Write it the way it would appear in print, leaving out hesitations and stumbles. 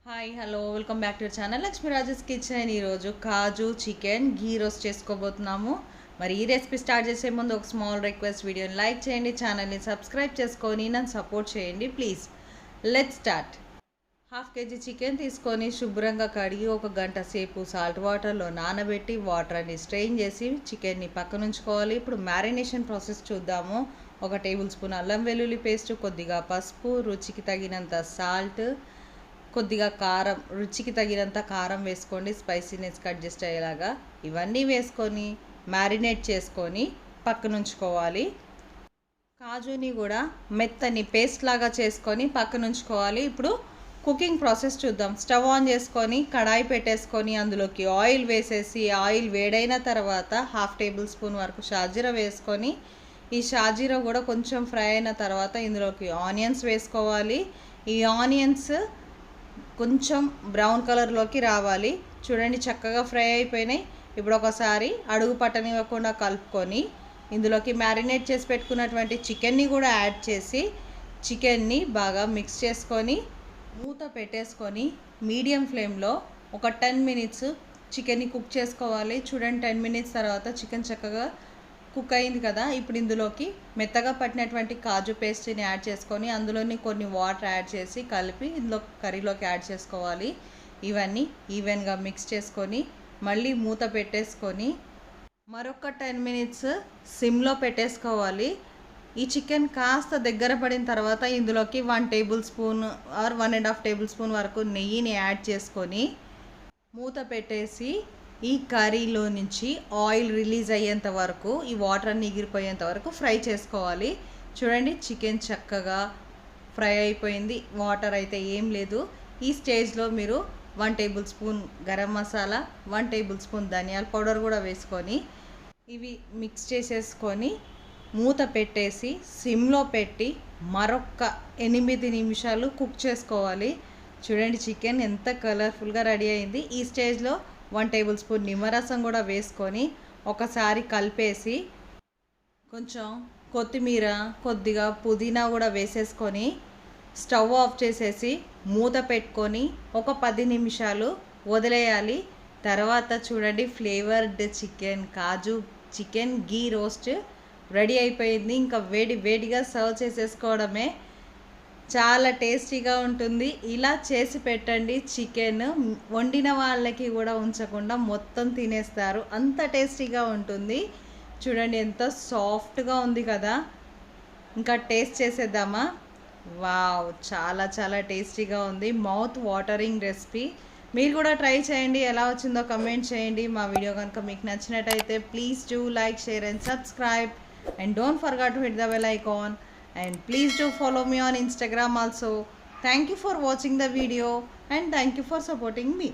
Hi hello welcome back to your channel Lakshmi రాజెస్ kitchen. ఈరోజు kaju chicken ఘీ roast చేసుకోబోతున్నాము. మరి ఈ రెసిపీ స్టార్ట్ చేసే ముందు ఒక స్మాల్ రిక్వెస్ట్, వీడియోని లైక్ చేయండి, ఛానల్ని సబ్స్క్రైబ్ చేసుకొని నన్ను సపోర్ట్ చేయండి please. Let's start. Half KG chicken తీసుకొని శుభ్రంగా కడిగి ఒక గంట సేపు సాల్ట్ వాటర్లో నానబెట్టి వాటర్ అన్ని స్ట్రెయిన్ చేసి చికెన్ని పక్కన ఉంచుకోవాలి. ఇప్పుడు మ్యారినేషన్ ప్రాసెస్ చూద్దాము. 1 టేబుల్ స్పూన్ అల్లం వెల్లుల్లి పేస్ట్, కొద్దిగా పసుపు, రుచికి తగినంత సాల్ట్, కొద్దిగా కారం, రుచికి తగినంత కారం వేసుకోండి స్పైసీనెస్కి అడ్జస్ట్ అయ్యేలాగా. ఇవన్నీ వేసుకొని మ్యారినేట్ చేసుకొని పక్కన ఉంచుకోవాలి. కాజుని కూడా మెత్తని పేస్ట్ లాగా చేసుకొని పక్కన ఉంచుకోవాలి. ఇప్పుడు కుకింగ్ ప్రాసెస్ చూద్దాం. స్టవ్ ఆన్ చేసుకొని కడాయి పెట్టేసుకొని అందులోకి ఆయిల్ వేసేసి, ఆయిల్ వేడైన తర్వాత 1/2 టేబుల్ స్పూన్ వరకు షాజీరా వేసుకొని, ఈ షాజీరా కూడా కొంచెం ఫ్రై అయిన తర్వాత ఇందులోకి ఆనియన్స్ వేసుకోవాలి. ఈ ఆనియన్స్ కొంచెం బ్రౌన్ కలర్లోకి రావాలి. చూడండి చక్కగా ఫ్రై అయిపోయినాయి. ఇప్పుడు ఒకసారి అడుగు పట్టనివ్వకుండా కలుపుకొని ఇందులోకి మ్యారినేట్ చేసి పెట్టుకున్నటువంటి చికెన్ని కూడా యాడ్ చేసి చికెన్ని బాగా మిక్స్ చేసుకొని మూత పెట్టేసుకొని మీడియం ఫ్లేమ్లో ఒక 10 మినిట్స్ చికెన్ని కుక్ చేసుకోవాలి. చూడండి 10 మినిట్స్ తర్వాత చికెన్ చక్కగా కుక్ అయింది కదా. ఇప్పుడు ఇందులోకి మెత్తగా పట్టినటువంటి కాజు పేస్ట్ని యాడ్ చేసుకొని అందులోని కొన్ని వాటర్ యాడ్ చేసి కలిపి ఇందులో కర్రీలోకి యాడ్ చేసుకోవాలి. ఇవన్నీ ఈవెన్గా మిక్స్ చేసుకొని మళ్ళీ మూత పెట్టేసుకొని మరొక 10 మినిట్స్ సిమ్లో పెట్టేసుకోవాలి. ఈ చికెన్ కాస్త దగ్గర పడిన తర్వాత ఇందులోకి 1 table spoon or 1.5 table spoon వరకు నెయ్యిని యాడ్ చేసుకొని మూత పెట్టేసి ఈ కర్రీలో నుంచి ఆయిల్ రిలీజ్ అయ్యేంత వరకు, ఈ వాటర్ అన్ని ఎగిరిపోయేంత వరకు ఫ్రై చేసుకోవాలి. చూడండి చికెన్ చక్కగా ఫ్రై అయిపోయింది, వాటర్ అయితే ఏం లేదు. ఈ స్టేజ్లో మీరు 1 table spoon garam masala, 1 table spoon ధనియాల పౌడర్ కూడా వేసుకొని ఇవి మిక్స్ చేసేసుకొని మూత పెట్టేసి సిమ్లో పెట్టి మరొక 8 నిమిషాలు కుక్ చేసుకోవాలి. చూడండి చికెన్ ఎంత కలర్ఫుల్గా రెడీ అయింది. ఈ స్టేజ్లో 1 టేబుల్ స్పూన్ నిమ్మరసం కూడా వేసుకొని ఒకసారి కలిపేసి కొంచెం కొత్తిమీర, కొద్దిగా పుదీనా కూడా వేసేసుకొని స్టవ్ ఆఫ్ చేసేసి మూత పెట్టుకొని ఒక 10 నిమిషాలు వదిలేయాలి. తర్వాత చూడండి ఫ్లేవర్డ్ చికెన్ కాజు చికెన్ ఘీ రోస్ట్ రెడీ అయిపోయింది. ఇంకా వేడి వేడిగా సర్వ్ చేసేసుకోవడమే. చాలా టేస్టీగా ఉంటుంది. ఇలా చేసి పెట్టండి. చికెన్ వండిన వాళ్ళకి కూడా ఉంచకుండా మొత్తం తినేస్తారు, అంత టేస్టీగా ఉంటుంది. చూడండి ఎంత సాఫ్ట్గా ఉంది కదా. ఇంకా టేస్ట్ చేసేద్దామా? వావ్, చాలా చాలా టేస్టీగా ఉంది. Mouth watering recipe. మీరు కూడా ట్రై చేయండి. ఎలా వచ్చిందో కమెంట్ చేయండి. మా వీడియో కనుక మీకు నచ్చినట్టయితే please do like, share and subscribe, and don't forget to hit the bell icon, and please do follow me on Instagram also. Thank you for watching the video and thank you for supporting me.